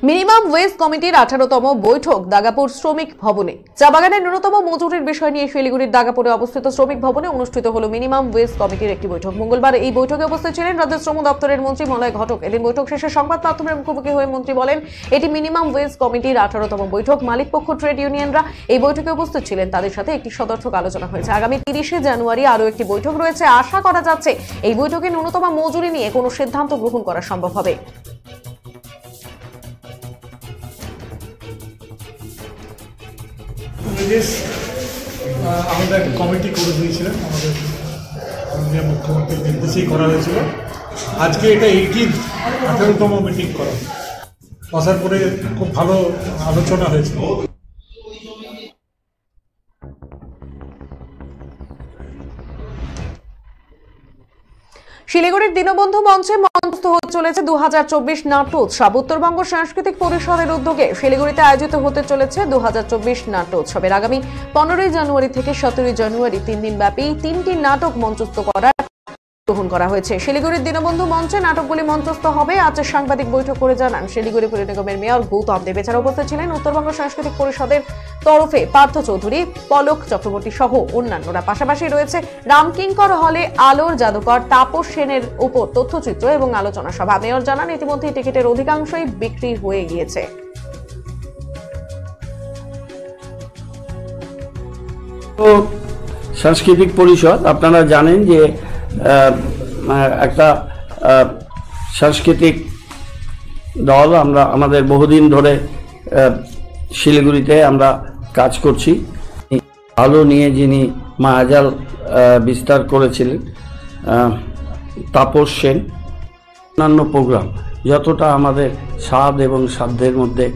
Minimum wedge কমিটির 18তম বৈঠক দাগাপুর শ্রমিক ভবনে। চা বাগানের ন্যূনতম মজুরির বিষয় নিয়ে শিলিগুড়ির দাগাপুরে অবস্থিত শ্রমিক ভবনে অনুষ্ঠিত হলো মিনিমাম ওয়েজ কমিটির একটি বৈঠক। মঙ্গলবার এই বৈঠকে উপস্থিত ছিলেন রাজ্য শ্রম দপ্তরের মন্ত্রী মলয় ঘটক। এদিন বৈঠক শেষে সংবাদ মাধ্যমের মুখোমুখি হয়ে মন্ত্রী বলেন, এটি মিনিমাম ওয়েজ কমিটির 18তম বৈঠক। মালিক পক্ষ ট্রেড ইউনিয়নরা এই বৈঠকে উপস্থিত ছিলেন, তাদের সাথে একটি সদর্থক আলোচনা হয়েছে। আগামী 30শে জানুয়ারি আরও একটি বৈঠক রয়েছে। আশা করা যাচ্ছে এই বৈঠকে ন্যূনতম মজুরি নিয়ে কোনো সিদ্ধান্ত গ্রহণ করা সম্ভব হবে। আমাদের একটা কমিটি করে দিয়েছিলেন, আমাদের মাননীয় মুখ্যমন্ত্রীর নির্দেশেই করা হয়েছিল। আজকে এটা 18তম মিটিং করা, বসার পরে খুব ভালো আলোচনা হয়েছিল। শিলিগুড়ির দীনবন্ধু মঞ্চে মঞ্চস্থ হতে চলেছে 2024 নাট্য উৎসব। উত্তরবঙ্গ সাংস্কৃতিক পরিষদের উদ্যোগে শিলিগুড়িতে আয়োজিত হতে চলেছে 2024 নাট্য উৎসবের আগামী 15ই জানুয়ারি থেকে 17ই জানুয়ারি 3 দিন ব্যাপী 3টি নাটক মঞ্চস্থ করার গ্রহণ করা হয়েছে। শিলিগুড়ির দীনবন্ধু মঞ্চে নাটকগুলি মঞ্চস্থ হবে। আজ সাংবাদিক বৈঠক করে জানান শিলিগুড়ি পুর নিগমের মেয়র গৌতম দেব। এছাড়া উপস্থিত ছিলেন উত্তরবঙ্গ সাংস্কৃতিক পরিষদের তরফে পার্থ চৌধুরী, পলক চক্রবর্তী সহ অন্যান্যরা। পাশাপাশি রয়েছে রামকিঙ্কর হলে আলোর জাদুকর তাপস সেনের উপর তথ্যচিত্র এবং আলোচনা সভা। মেয়র জানান, ইতিমধ্যে টিকিটের অধিকাংশই বিক্রি হয়ে গিয়েছে। সাংস্কৃতিক পরিষদ আপনারা জানেন যে একটা সাংস্কৃতিক দল, আমরা আমাদের বহুদিন ধরে শিলিগুড়িতে আমরা কাজ করছি। আলো নিয়ে যিনি মায়াজাল বিস্তার করেছিলেন তাপস সেন, অন্যান্য প্রোগ্রাম যতটা আমাদের স্বাদ এবং সাধ্যের মধ্যে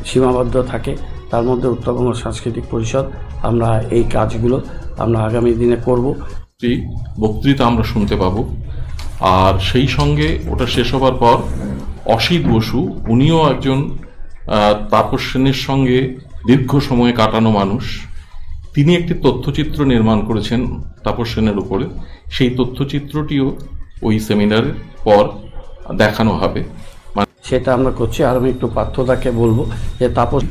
সীমাবদ্ধ থাকে, তার মধ্যে উত্তরবঙ্গ সাংস্কৃতিক পরিষদ আমরা এই কাজগুলো আমরা আগামী দিনে করব। বক্তৃতা আমরা শুনতে পাবো, আর সেই সঙ্গে ওটা শেষ হবার পর অসিত বসু, উনিও একজন তাপস সেনের সঙ্গে দীর্ঘ সময় কাটানো মানুষ, তিনি একটি তথ্যচিত্র নির্মাণ করেছেন তাপস সেনের উপরে। সেই তথ্যচিত্রটিও ওই সেমিনারের পর দেখানো হবে। সেটা আমরা করছি। আর আমি একটু পার্থদাকে বলবো যে তাপস